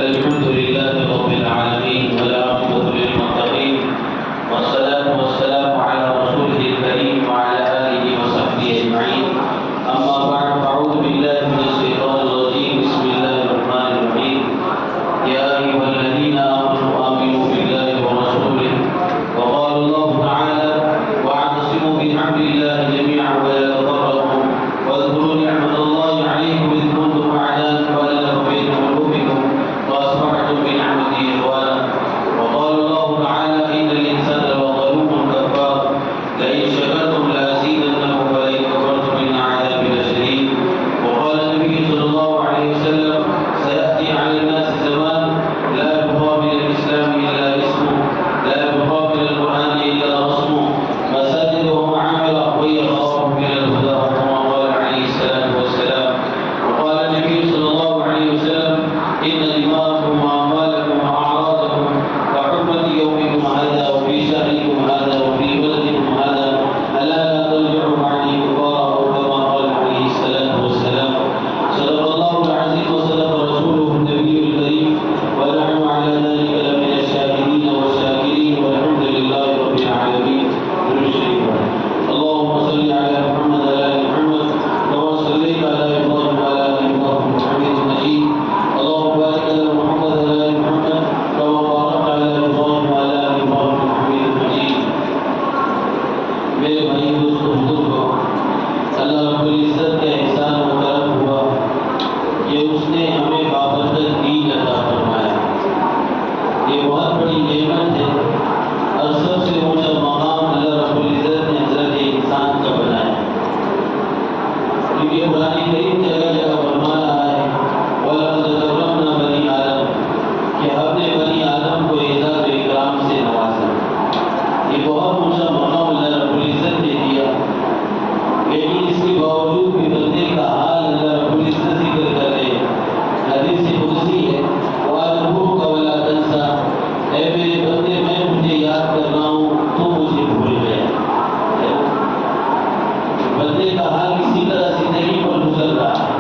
الحمد لله رب العالمين والعاقبة للمتقين والصلاة والسلام على رسوله الكريم وعلى آله وصحبه أجمعين. أما بعد فأعوذ بالله من الشيطان الرجيم. بسم الله الرحمن الرحيم. يا أيها الذين آمنوا بالله ورسوله. وقال الله تعالى: واعتصموا بحبل الله جميعا ولا تفرقوا واذكروا نعمة الله عليكم إذ كنتم أعداء فألف بين قلوبكم وأصبحتم بنعمته إخوانا. وقال الله تعالى: إن الإنسان لظلوم كفار لئن شكرتم لأزيدنكم ولئن كفرتم إن عذابي لشديد. وقال النبي صلى الله عليه وسلم: سيأتي على الناس زمان لا يبقى من الإسلام إلا اسمه، لا يبقى من القرآن إلا رسمه، مساجدهم عامرة ويخافهم من الهدى، كما قال عليه الصلاة والسلام. وقال النبي صلى الله عليه وسلم: إن دماءكم وأموالكم وأعراضكم كحرمة يومكم هذا وفي شهركم هذا وفي بلدكم هذا، ألا لا ترجعوا بعدي كفارا، أو كما قال عليه الصلاة والسلام. صدق الله العظيم وصدق رسوله النبي الكريم، ونحن على ذلك لمن الشاهدين والشاكرين، والحمد لله رب العالمين. اللهم صل على محمد وعلى آل محمد كما صليت على إبراهيم وعلى آل إبراهيم حميد مجيد. اللهم بارك على محمد وعلى آل محمد كما باركت على إبراهيم وعلى آل إبراهيم حميد مجيد. میرے بھائی دوستوں بزرگوں، اللہ رب العزت کا احسان و کرم ہوا کہ اس نے ہمیں بابرکت دین عطا فرمایا. یہ بہت بڑی نعمت ہے اور سب سے اونچا مقام اللہ رب العزت نے حضرت انسان کا بنایا. کیونکہ قرآن کریم جگہ جگہ فرما رہا ہے: وَلَقَدْ كَرَّمْنَا بَنِي آدَم، کہ ہم نے بنی آدم کو اعزاز و اکرام سے نوازا. یہ بہت اونچا مقام اللہ رب العزت نے دیا، لیکن اس کے باوجود بھی بندے کا حال اللہ رب العزت ذکر کرتے ہیں. حدیث قدسی ہے: وَأَذْكُرُكَ وَلَا تَنْسَى، اے میرے بندے میں تجھے یاد کر رہا ہوں تو مجھے بھول گیا. بندے کا حال اسی طرح زندگی پر گزر رہا ہے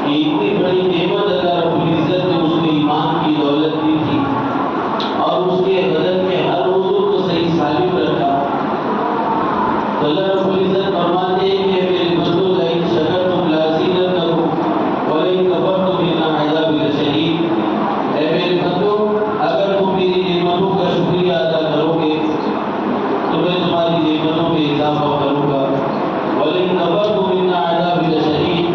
کہ اتنی بڑی نعمت اللہ رب العزت نے اس کو ایمان کی دولت دی تھی اور اس کے بدن کے ہر عضو کو صحیح سالم رکھا. تو اللہ رب العزت فرماتے ہیں کہ میرے بندو لئن شکرتم لأزیدنکم ولئن کفرتم ان عذابی لشدید. اے میرے بندو، اگر تم میری نعمتوں کا شکریہ ادا کرو گے تو میں تمہاری نعمتوں میں اضافہ کروں گا. وَلَئِن كَفَرْتُمْ إِنَّ عَذَابِي لَشَدِيدٌ،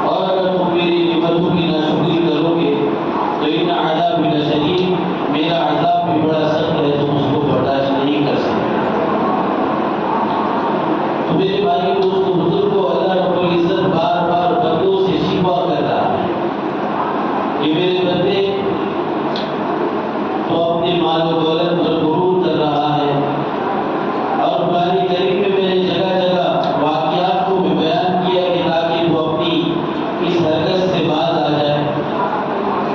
اور اگر تم میری نعمتوں کی ناشکری کرو گے تو ان عذابی لشدید، میرا عذاب بھی بڑا سخت ہے، تم اس کو برداشت نہیں کر سکتے. تو میرے بھائی دوستوں بزرگوں، اللہ رب العزت بار بار بندوں سے شکوہ کر رہا ہے کہ میرے بندے تو اپنے مال و دولت پر غرور کر رہا ہے. اور قرآن کریم میں میں نے جگہ جگہ واقعات کو بھی بیان کیا کہ تاکہ وہ اپنی اس حرکت سے باز آ جائے.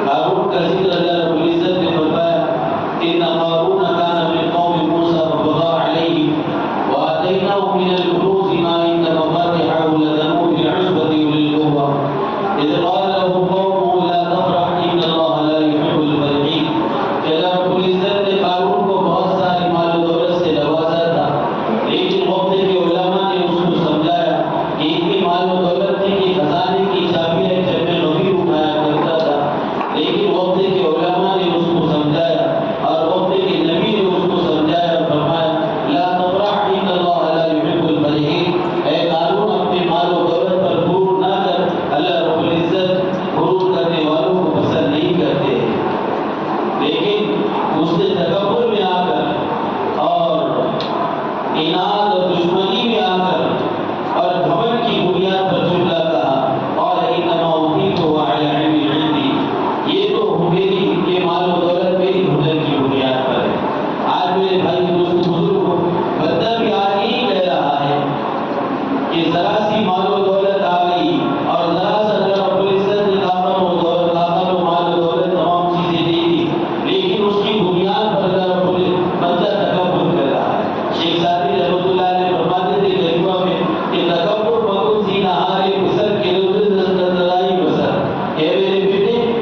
قارون کا ذکر اللہ رب العزت نے فرمایا: ان قارون کان من قوم موسیٰ فبغى علیہم وآتیناہ من الکنوز ما ان مفاتحہ لتنوء بالعصبۃ اولي القوة اذ قال له قومه لا تفرح ان اللہ لا يحب الفرحین. اللہ رب العزت نے قارون کو بہت ساری مال و دولت سے نوازا تھا، لیکن وقت کے علماء نے اس کو سمجھایا کہ اتنی مال و دولت تھی کہ خزانے کی چابیاں جب میں غفیر اٹھایا کرتا تھا. لیکن وقت کے علماء نے اس کو سمجھایا اور وقت کے نبی نے اس کو سمجھایا اور فرمایا: لا تفرح ان اللہ لا يحب الفرحین. اے قارون، اپنے مال و دولت پر غرور نہ کر، اللہ رب العزت غرور کرنے والوں کو پسند نہیں کرتے. لیکن اس نے تکبر میں آ کر اور اناد اور دشمنی میں آ کر اور گھمنڈ کی بنیاد پر جملہ کہا: اور انما اوتیتہ علی علم عندی، یہ تو میری یہ مال و دولت میری ہنر کی بنیاد پر ہے. آج میرے بھائی دوستوں بزرگوں، بندہ بھی آج یہی کہہ رہا ہے کہ ذرا سی مال و دولت آ گئی اور ذرا سا اللہ رب العزت نے طاقت و مال و دولت تمام چیزیں دے دی، لیکن اس کی بنیاد پر اللہ رب العزت بندہ تکبر کر رہا ہے. شیخ سعدی رحمۃ اللہ علیہ فرماتے تھے غریبہ میں کہ تکبر بکل زینہار بسر کے لوگ نظرائی بسر. اے میرے بیٹے،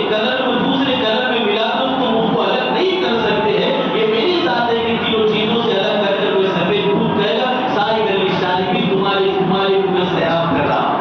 ایک کلر کو دوسرے کلر میں ملا کر تم اس کو الگ نہیں کر سکتے ہیں. یہ میری ذات ہے کہ تینوں چیزوں سے الگ کر کے کوئی سفید دودھ کہے گا ساری گردشداری بھی تمہاری قدرت سے آپ کر رہا.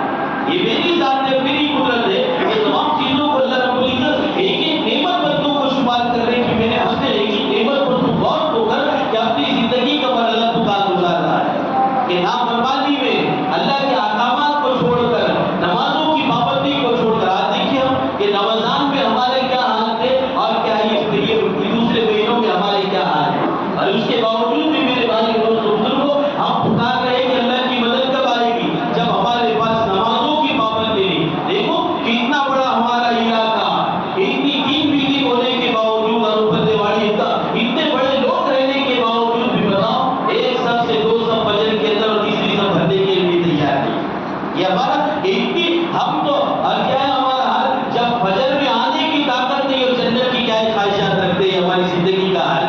یہ میری ذات ہے, میری قدرت ہے. یہ تمام چیزوں کو اللہ رب العزت ایک ایک نعمت پر تم کو شمار کر رہے کہ میں نے اپنے ایک ایک نعمت پر تم غور تو کر کہ اپنی زندگی کا مرحلہ تو کار گزار رہا ہے کہ نافرمانی میں اللہ کے احکامات کو چھوڑ کر نمازوں کی پابندی کو چھوڑ کر. آج دیکھیے ہم کہ رمضان میں ہمارے کیا حال تھے اور کیا یہ دوسرے مہینوں میں ہمارے کیا حال ہے, اور اس کے باوجود بھی میرے بھائی دوست بزرگوں ہم پکار رہے کہ اللہ کی مدد کب آئے گی جب ہمارے پاس نمازوں کی پابندی نہیں. دیکھو کہ اتنا بڑا ہمارا علاقہ, اتنی 3 بلڈنگ ہونے کے باوجود اور اوپر دیوالی اتنے بڑے لوگ رہنے کے باوجود بھی بتاؤ ایک سب سے 2 سب فجر کے اندر اور تیسری سب بھرنے کے لیے تیار نہیں. یہ ہمارا اتنی ہم تو اور کیا ہے ہمارا حال جب فجر میں آنے کی طاقت نہیں اور جنت کی کیا خواہشات رکھتے ہیں ہماری زندگی کا حال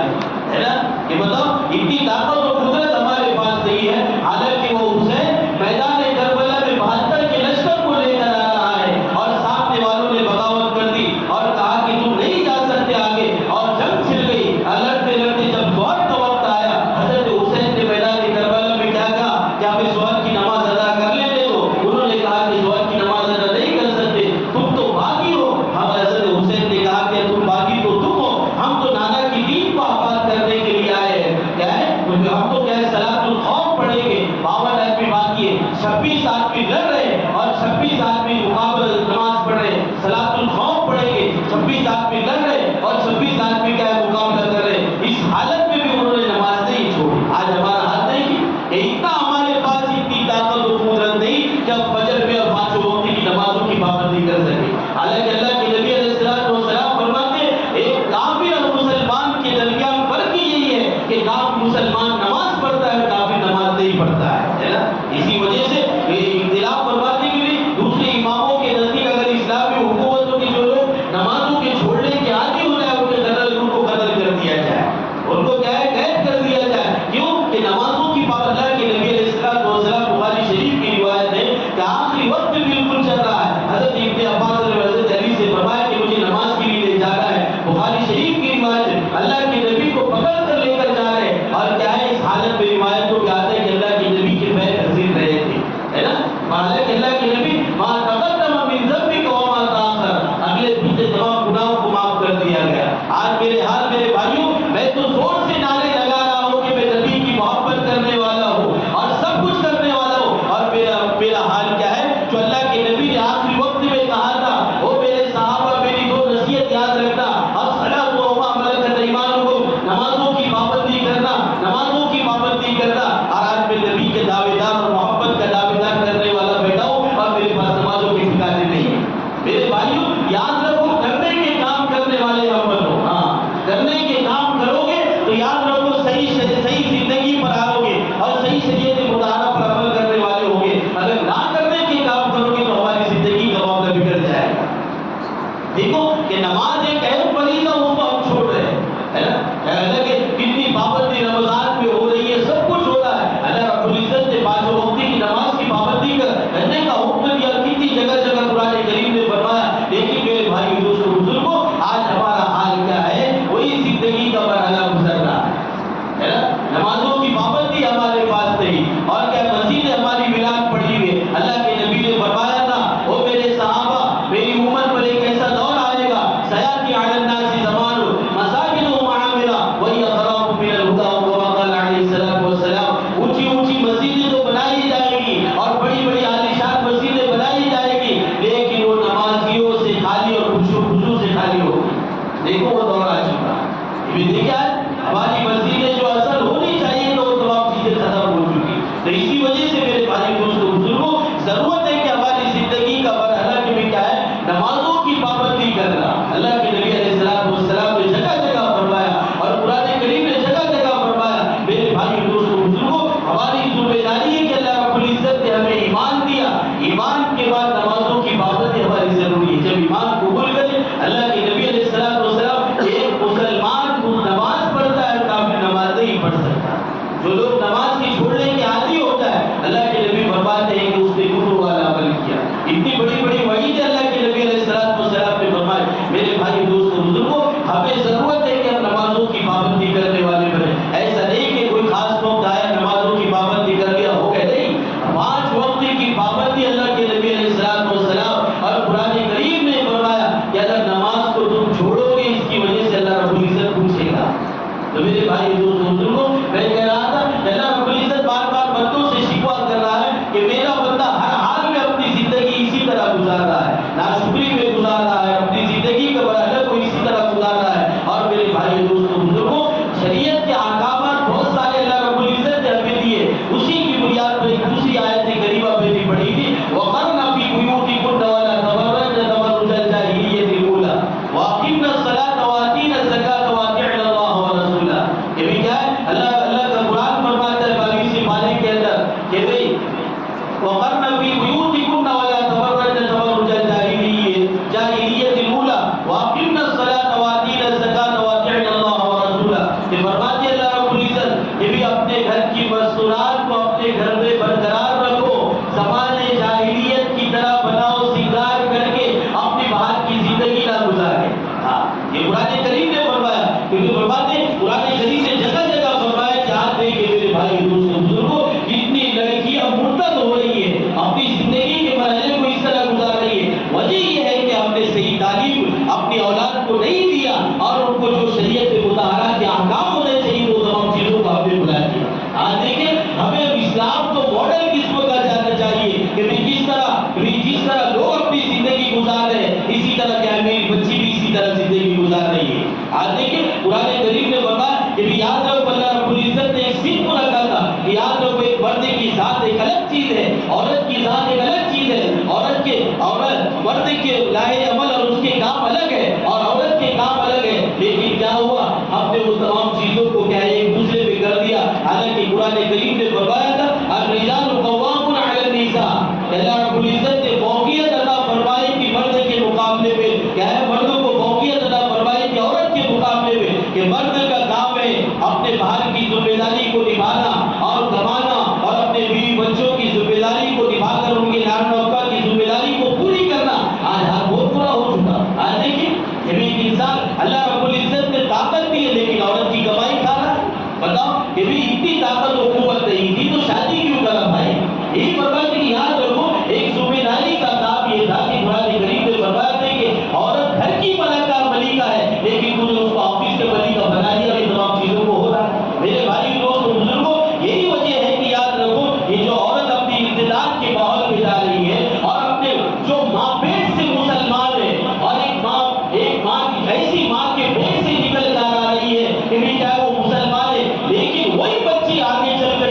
ہے نا. کہ بتاؤ اتنی طاقت اور قدرت ہمارے پاس نہیں ہے. حالانکہ وہ حسین میدان کربلا میں 72 کے لشکر کو لے کر آ رہا ہے اور سامنے والوں نے بغاوت کر دی اور کہا کہ تم نہیں جا سکتے آگے, اور جنگ چھڑ گئی. لڑتے لڑتے جب ظہر کا وقت آیا حضرت حسین نے میدان کربلا میں کیا کہا کہ ہمیں ظہر کی نماز ادا کر لینے دو. انہوں نے کہا کہ ظہر کی نماز ادا نہیں کر سکتے, تم تو باغی ہو. ہم حضرت حسین نے کہا کہ تم باغی تو تم ہو, ہم تو نانا کی دین کو آباد کرنے کے لیے آئے ہیں. کیا ہے ہم تو کیا ہے صلاۃ الخوف پڑھیں گے. 52 آدمی باقی ہے, 26 آدمی لڑ رہے اور 26 آدمی مقابل نماز پڑھ رہے. صلاۃ الخوف پڑھیں گے, 26 آدمی لڑ رہے اور 26 آدمی کیا ہے مقابلہ کر رہے. اس حالت میں بھی انہوں نے نماز نہیں چھوڑی. آج ہمارا حال نہیں کہ اتنا ہمارے پاس اتنی طاقت و قدرت نہیں کہ ہم فجر میں اور 5 وقت کی نمازوں کی پابندی کر سکیں. حالانکہ اللہ کے نبی علیہ السلام فرماتے ایک کافر اور مسلمان کے درمیان فرق یہی ہے کہ کافر مسلمان نماز پڑھتا ہے, کافر نماز نہیں پڑھتا ہے نا. اسی وجہ سے اختلاف فرماتے کہ دوسرے اماموں کے نزدیک اگر اسلامی حکومتوں کے جو لوگ نمازوں کے چھوڑنے کے عادی ہو رہے ہیں ان کو قتل کر دیا جائے, ان کو کیا ہے قید کر دیا جائے. کیوں کہ نمازوں کی پابندی کے نبی علیہ السلام بخاری شریف کی روایت ہے کہ آخری وقت میں بالکل چل رہا ہے. حضرت ابن عباس نے حضرت علی سے فرمایا کہ مجھے نماز کے لیے لے جانا ہے. بخاری شریف کی روایت ہے اللہ کے نبی کو پکڑ کر لے کر جا رہے ہیں اور کیا ہے اس حالت میں روایت کو آتا ہے کہ اللہ کے نبی کے پیر حضیر رہے تھے ہے نا. حالانکہ اللہ کے نبی ماں تقدم من ذنبک وما تاخر, اگلے پیچھے تمام گناہوں کو معاف کر دیا گیا. آج میرے حال میرے بھائیوں میں تو زور سے نعرے لگا رہا ہوں کہ میں نبی کی محبت کرنے والا ہوں اور سب کچھ کرنے والا ہوں, اور میرا حال کیا ہے جو اللہ کے نبی نے آخری وقت میں کہا تھا وہ میرے صحابہ میری 2 نصیحت یاد رکھنا, الصلاۃ وما ملکت ایمانکم, نمازوں کی پابندی کرنا, نمازوں کی پابندی کرنا. اور آج میں نبی کے دعوے دار اور محبت کا دعوے دار کرنے والا بیٹھا ہوں اور میرے پاس نمازوں کے ٹھکانے نہیں ہے. میرے بھائیوں یاد رکھو کرنے کے کام کرنے والے ہم بنو. ہاں کرنے کے کام کرو گے تو یاد رکھو صحیح زندگی پر آؤ گے اور صحیح شریعت مطالعہ پر عمل کرنے والے ہوں گے. اگر نہ کرنے کے کام کرو گے تو ہماری زندگی کا معاملہ بگڑ جائے گا. دیکھو کہ نماز ایک اہم فریضہ اس کو ہم چھوڑ رہے ہیں ہے نا. کہ کتنی پابندی رمضان میں ہو رہی ہے, سب کچھ ہو رہا ہے. اللہ رب العزت نے 5 وقت کی نماز کی پابندی کرنے کا حکم دیا, کتنی جگہ جگہ قرآن کریم نے فرمایا. لیکن میرے بھائی دوستوں بزرگوں آج ہمارا حال کیا ہے, وہی زندگی کا مرحلہ گزر رہا ہے نا. نمازوں کی پابندی ہمارے پاس نہیں اور کیا مسجد ہماری ویران پڑی ہوئی ہے. اللہ کے نبی نے فرمایا تھا وہ میرے صحابہ میری امت پر ایک ایسا دور آئے گا سیاتی علی الناس زمان مساجدهم عامرہ وہی خراب من الہدى وما قال علیہ الصلوۃ والسلام. اونچی اونچی مسجدیں تو بنائی جائے گی اور بڑی بڑی عالیشان مسجدیں بنائی جائے گی, لیکن وہ نمازیوں سے خالی اور خشوع سے خالی ہوگی. دیکھو وہ دور آ چکا ہے. یہ دیکھا ہے ہماری مسجدیں جو اصل ہونی چاہیے تو وہ تمام چیزیں ختم ہو چکی. تو اسی وجہ سے میرے بھائی دوستوں بزرگوں ضرورت ہے کہ ہماری زندگی کا مرحلہ کے بھی کیا ہے نمازوں کی پابندی کرنا. اللہ کے نبی علیہ السلام نے جگہ جگہ فرمایا اور قرآن کریم نے جگہ جگہ فرمایا. میرے بھائی دوستوں بزرگوں ہماری ذمہ داری ہے کہ اللہ رب العزت نے ہمیں ایمان دیا, ایمان کے بعد نمازوں کی پابندی ہماری ضروری ہے. جب ایمان قبول کرے اللہ کے نبی علیہ السلام ایک مسلمان کو نماز پڑھتا ہے کافر نماز واقمنا الصلاۃ وآتینا الزکاۃ وأطعنا اللہ ورسولہ، کہ فرماتے اللہ رب العزت کہ بھی اپنے گھر کی مستورات کو اپنے گھر میں برقرار رکھو، زمانے جاہلیت کی طرح بناؤ سنگار کر کے اپنی باہر کی زندگی نہ گزارے۔ ہاں یہ قرآن کریم نے فرمایا، کیونکہ فرماتے قرآن کریم نے جگہ جگہ فرمایا جہاں دے کہ میرے بھائی دوستوں بزرگوں کتنی لڑکیاں مرتد ہو رہی ہے، اپنی زندگی کے مرحلے کو اس طرح گزار رہی ہے۔ وجہ یہ ہے کہ ہم نے صحیح تعلیم اپنی اولاد کو نہیں دیا اور ان کو جو شریعت مطہرہ کے احکام ہونے چاہیے وہ تمام چیزوں کو ہم نے بلا دیا۔ آج دیکھیں ہمیں اسلام کو ماڈل قسم کا جاننا چاہیے کہ جس طرح لوگ اپنی زندگی گزار رہے ہیں اسی طرح کیا میری بچی بھی اسی طرح زندگی گزار رہی ہے۔ آج دیکھیں قرآن کریم نے فرمایا کہ یاد رکھو اللہ رب العزت نے ایک صنف رکھا تھا کہ یاد رکھو ایک مرد کی ذات ایک الگ چیز ہے، عورت کی ذات ایک الگ چیز ہے، مرد کے لاہے عمل اور اس کے کام الگ ہے اور عورت کے کام الگ ہے، لیکن کیا ہوا ہم نے وہ تمام چیزوں کو کیا ایک دوسرے پہ کر دیا۔ حالانکہ قرآن کریم نے فرمایا تھا الرجال قوامون علی النساء، اللہ رب العزت نے فوقیت عطا فرمائی کہ مرد کے مقابلے پہ کیا ہے، مردوں کو فوقیت عطا فرمائی کہ عورت کے مقابلے پہ کہ مرد کا کام ہے اپنے باہر کی ذمہ داری کو نبھانا اور کمانا اور اپنے بیوی بچوں کی ذمہ داری کو نبھا کر ان کے نان نوکا کی ذمہ داری کو پوری کرنا۔ آج ہر بہت برا ہو چکا۔ آج دیکھیے کہ ایک انسان اللہ رب العزت نے طاقت دی ہے لیکن عورت کی کمائی کھا رہا ہے۔ بتاؤ کہ بھی اتنی طاقت و قوت نہیں تھی تو شادی کیوں کرا بھائی؟ یہی فرمایا کہ یاد رکھو ایک ذمہ داری کا کام یہ تھا کہ قرآن کریم نے فرمایا تھا کہ عورت گھر کی ملکہ ہے لیکن تم نے اس کو آفس کے ملکہ بنا دیا، یہ تمام چیزوں کو ہو رہا ہے۔ میرے بھائی دوست بزرگوں یہی وجہ ہے کہ یاد رکھو یہ جو عورت اپنی ابتداء کے ماحول میں جا رہی ہے اور اپنے جو ماں پیٹ سے مسلمان ہے اور ایک ماں کی ایسی ماں کے پیٹ سے نکل کر آ رہی ہے کہ بھی چاہے وہ مسلمان ہے لیکن وہی بچی آگے چل کر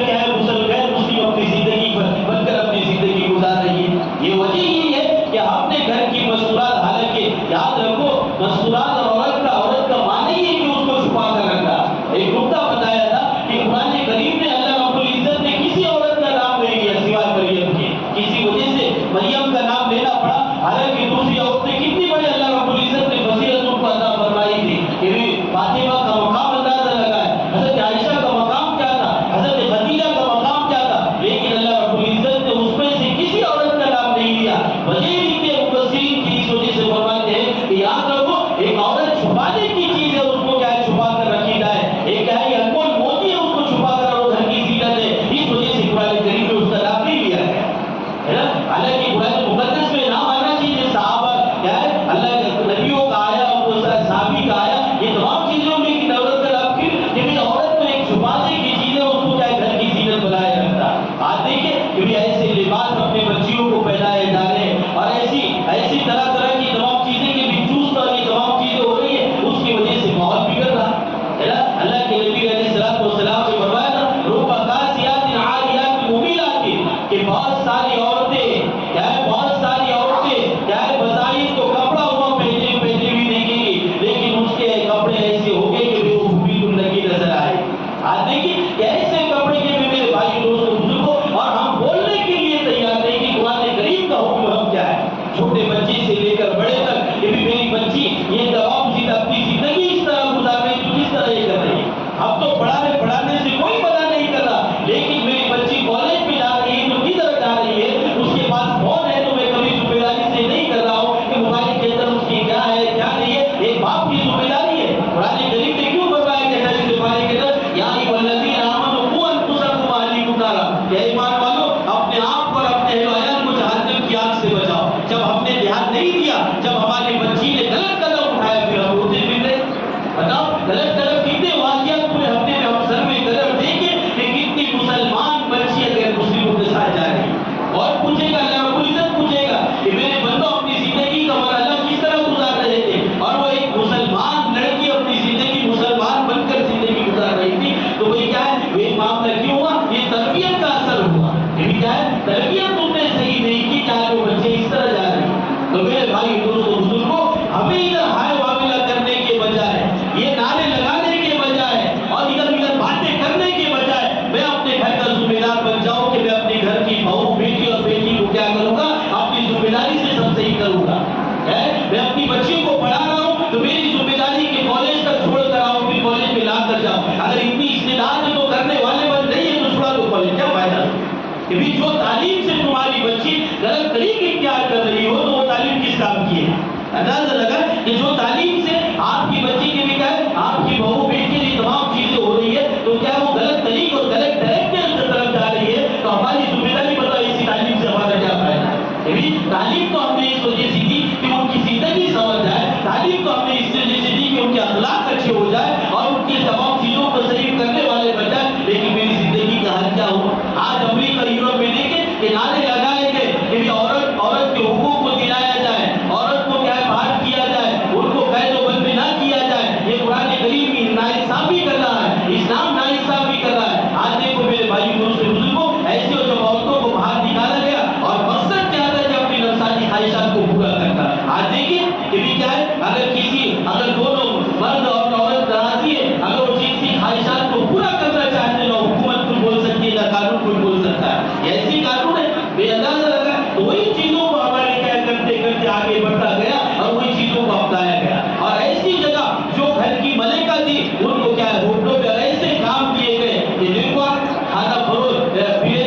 اگر دونوں مرد اور عورت راضی ہے، اگر وہ جنسی خواہشات کو پورا کرنا چاہتے ہیں، حکومت کچھ بول سکتی ہے نہ قانون کچھ بول سکتا ہے، یہ ایسی قانون ہے بے اندازہ لگا، تو وہی چیزوں کو ہمارے کیا کرتے کرتے آگے بڑھتا گیا اور وہی چیزوں کو اپنایا گیا، اور ایسی جگہ جو گھر کی ملکہ تھی ان کو کیا ہے ہوٹلوں پہ ایسے کام کیے گئے کہ دیکھو کھانا فروخت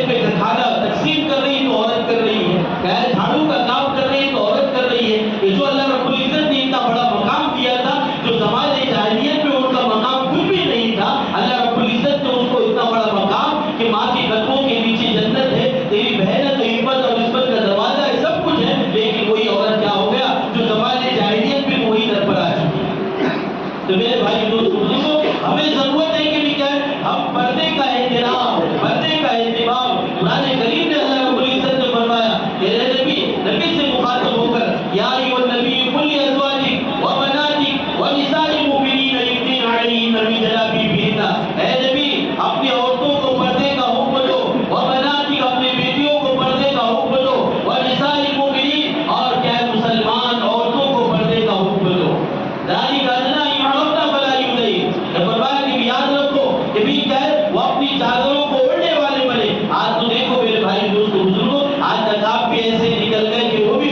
پہ کھانا تقسیم کر رہی تو عورت کر رہی ہے، کیا ہے جھاڑو کا کام کر رہی ہے تو عورت کر رہی ہے، کہ جو اللہ رب العزت نے اتنا بڑا مقام دیا تھا، جو زمانے جاہلیت میں ان کا مقام کچھ بھی نہیں تھا، اللہ رب العزت نے اس کو اتنا بڑا مقام کہ ماں کے قدموں کے نیچے جنت ہے، تیری بہن ہے تو عزت اور عصمت کا دروازہ ہے، سب کچھ ہے، لیکن وہی عورت کیا ہو گیا جو زمانے جاہلیت میں وہی در پر آ چکی ہے۔ تو میرے بھائی دوستوں، ہمیں ضرورت ہے کہ بھی کیا ہے ہم پردے کا احترام، پردے کا اہتمام، قرآن کریم نے اللہ رب العزت نے فرمایا، میرے نبی سے مخاطب ہو کر یا ایھا النبی قل لازواجک وبناتک ونساء المؤمنین یدنین علیہن من جلابیبہن، اے نبی اپنی عورتوں کو پردے کا حکم دو، وبناتک اپنی بیٹیوں کو پردے کا حکم دو، ونساء المؤمنین اور کیا ہے مسلمان عورتوں کو پردے کا حکم دو، ذالک ادنیٰ ان عرفنا فلا یؤذین، فرمایا کہ یاد رکھو کہ بھی کیا ہے وہ اپنی چادروں کو اوڑھنے والے بنے۔ آج تو دیکھو میرے بھائی دوستو بزرگوں، آج نقاب بھی ایسے نکل گئے کہ وہ بھی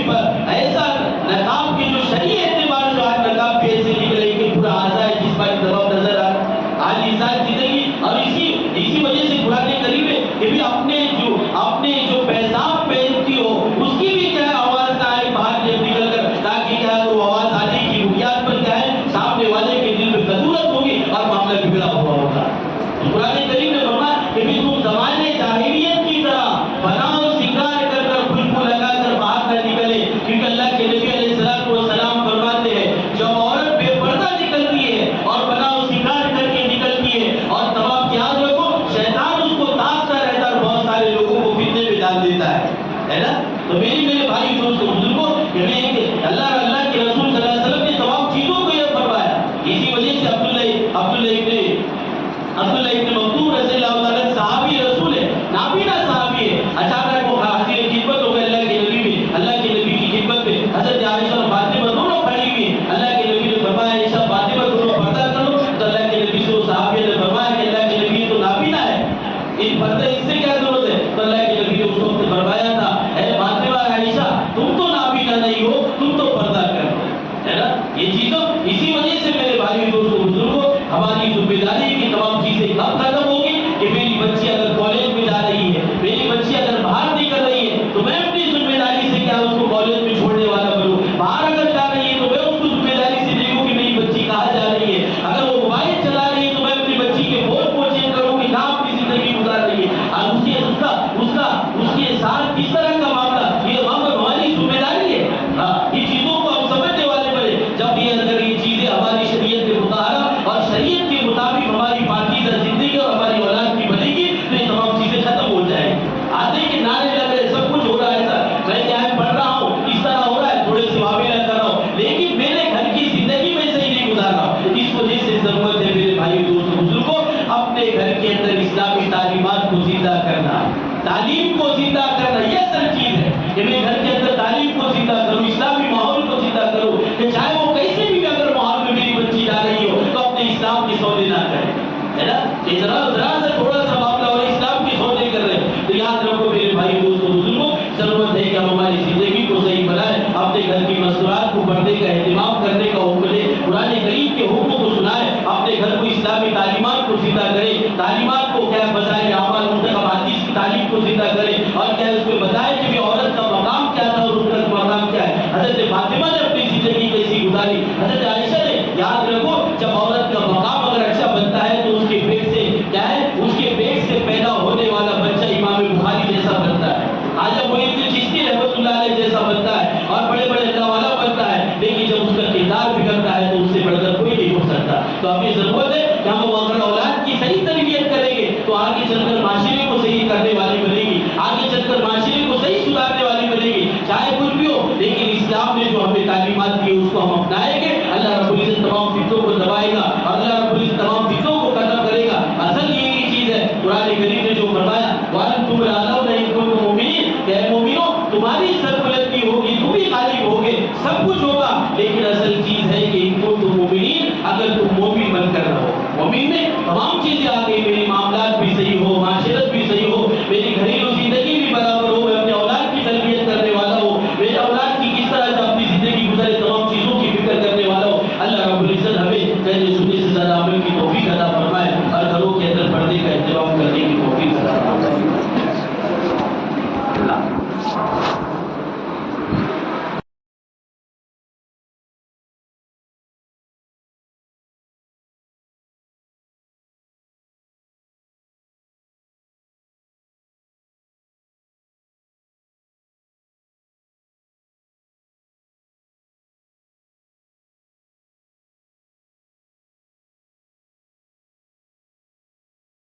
ایسا نقاب کے جو شرعی اعتبار سے آج نقاب بھی ایسے نکلے کہ پورا آزاد جسمانی دباؤ نظر آ رہا ہے آج انسان زندگی، اور اسی وجہ سے قرآن کریم ہے کہ بھی اپنے جو پیزاب پہنتی ہو اس کی بھی کیا ہے آواز نہ آئے باہر جب نکل کر، تاکہ کیا ہے وہ آواز آنے کی بنیاد پر کیا ہے سامنے والے کے دل میں خطورت ہوگی اور معاملہ بگڑا ہوا ہوگا۔ قرآن کریم نے فرمایا کہ بھی تم زمانے جاہلیت کی طرح بنا و سنگار کر کر پھول کو لگا کر باہر نہ نکلے، کیونکہ اللہ کے نبی علیہ السلام فرماتے ہیں جب عورت بے پردہ نکلتی ہے اور بنا و سنگار کر کے نکلتی ہے اور تمام یاد رکھو شیطان اس کو تاکتا رہتا ہے اور بہت سارے لوگوں کو فتنے میں ڈال دیتا ہے نا۔ تو میرے بھائی دوستو بزرگوں، اللہ کے رسول صلی اللہ علیہ وسلم نے تمام چیزوں کو یہ فرمایا، اسی وجہ سے عبداللہ ابن مکتوم رضی اللہ تعالیٰ صحابی رسول ہے، نابینا صحابی ہے، اچانک وہ حاضر خدمت ہو گئے اللہ کے نبی کی خدمت میں حضرت عائشہ اور فاطمہ دونوں کھڑی ہوئی، اللہ کے نبی نے فرمایا عائشہ فاطمہ دونوں پردہ کرو، تو اللہ کے نبی سے وہ صحابی نے فرمایا کہ اللہ کے نبی تو نابینا ہے، ان پردے اس سے کیا ضرورت ہے، تو اللہ کے نبی نے اس وقت فرمایا تھا اے فاطمہ عائشہ تم تو نابینا نہیں ہو، تم تو پردہ کرو، ہے نا۔ یہ چیزوں اسی وجہ سے میرے بھائی دوستوں بزرگوں ہماری ذمہ داری کی تمام چیزیں کب ختم ہوگی کہ میری بچی اگر کالج میں جا رہی ہے، میری بچی اگر باہر نکل رہی ہے تو میں اپنی ذمہ داری سے کیا اس کو کالج میں چھوڑنے والا بنوں، باہر اگر جا رہی ہے تو میں اس کو ذمہ داری سے دیکھوں کہ میری بچی کہاں جا رہی ہے، اگر وہ موبائل چلا رہی ہے تو میں اپنی بچی کے فون کو چیک کروں کہ کہاں اپنی زندگی گزار رہی ہے، اور اس کے ساتھ کس طرح کا معاملہ، یہ ہماری ذمہ داری ہے۔ یہ چیزوں کو ہم سمجھنے والے بنے، جب یہ اگر یہ چیزیں ہماری شریعت کے مطابق اور شریعت کے مطابق ہماری پاکیزہ زندگی اور ہماری اولاد کی بنے گی تو یہ تمام چیزیں ختم ہو جائیں گی۔ آتے کہ نعرے لگ رہے سب کچھ ہو رہا ہے سر، میں کیا ہے پڑھ رہا ہوں اس طرح ہو رہا ہے، تھوڑے سے معاملہ کر رہا ہوں، لیکن میرے گھر کی زندگی میں صحیح نہیں گزار رہا ہوں۔ اس وجہ سے ضرورت ہے میرے بھائی دوستوں بزرگوں اپنے گھر کے اندر اسلامی تعلیمات کو زندہ کرنا، تعلیم کو زندہ کرنا، یہ اصل چیز ہے کہ میں گھر کے اندر تعلیم کو زندہ کروں، اسلامی ماحول کو زندہ کروں، کہ چاہے وہ کیسے بھی اگر ماحول میں میری بچی جا رہی ہو تو اپنے اسلام کی سودے نہ کرے، ہے نا۔ کہ ذرا سے تھوڑا سا معاملہ اور اسلام کی سودے کر رہے ہیں تو یاد رکھو میرے بھائی دوستوں بزرگوں ضرورت ہے کہ ہم ہماری زندگی کو صحیح بنائیں، اپنے گھر کی مستورات کو پردے کا اہتمام کرنے کا حکم دے، قرآن کریم کے حکموں کو سنائے، اپنے گھر کو اسلامی تعلیمات کو زندہ کرے، تعلیمات کو کیا بتائے اعمال منتخب حدیث کی تعلیم کو زندہ کرے، اور کیا اس کو بتائے کہ بھی عورت کا مقام کیا تھا اور اس کا مقام کیا ہے۔ حضرت فاطمہ نے اپنی زندگی کیسی گزاری، حضرت عائشہ نے، یاد رکھو جب عورت کا مقام اگر اچھا بنتا ہے تو اس کے پیٹ سے کیا ہے، اس کے پیٹ سے پیدا ہونے والا بچہ امام بخاری جیسا بنتا ہے، آج محی الدین چشتی رحمۃ اللہ علیہ جیسا بنتا ہے اور بڑے بڑے اللہ والا بنتا ہے، لیکن جب اس کا کردار بگڑتا ہے تو اس سے بڑھ کر کوئی نہیں ہو سکتا۔ تو ہمیں ضرورت ہے کہ ہم اگر اولاد کی صحیح تربیت کریں گے تو آگے چل کر معاشرے کو صحیح کرنے والی بنے گی، آگے چل کر معاشرے کو صحیح سدھارنے والی بنے گی، چاہے کچھ بھی ہو، لیکن اسلام نے جو ہمیں تعلیمات دی اس کو ہم اپنائیں گے، اللہ رب العزت تمام فتنوں کو دبائے گا اور اللہ رب العزت تمام فتنوں کو ختم کرے گا۔ اصل یہی چیز ہے، قرآن کریم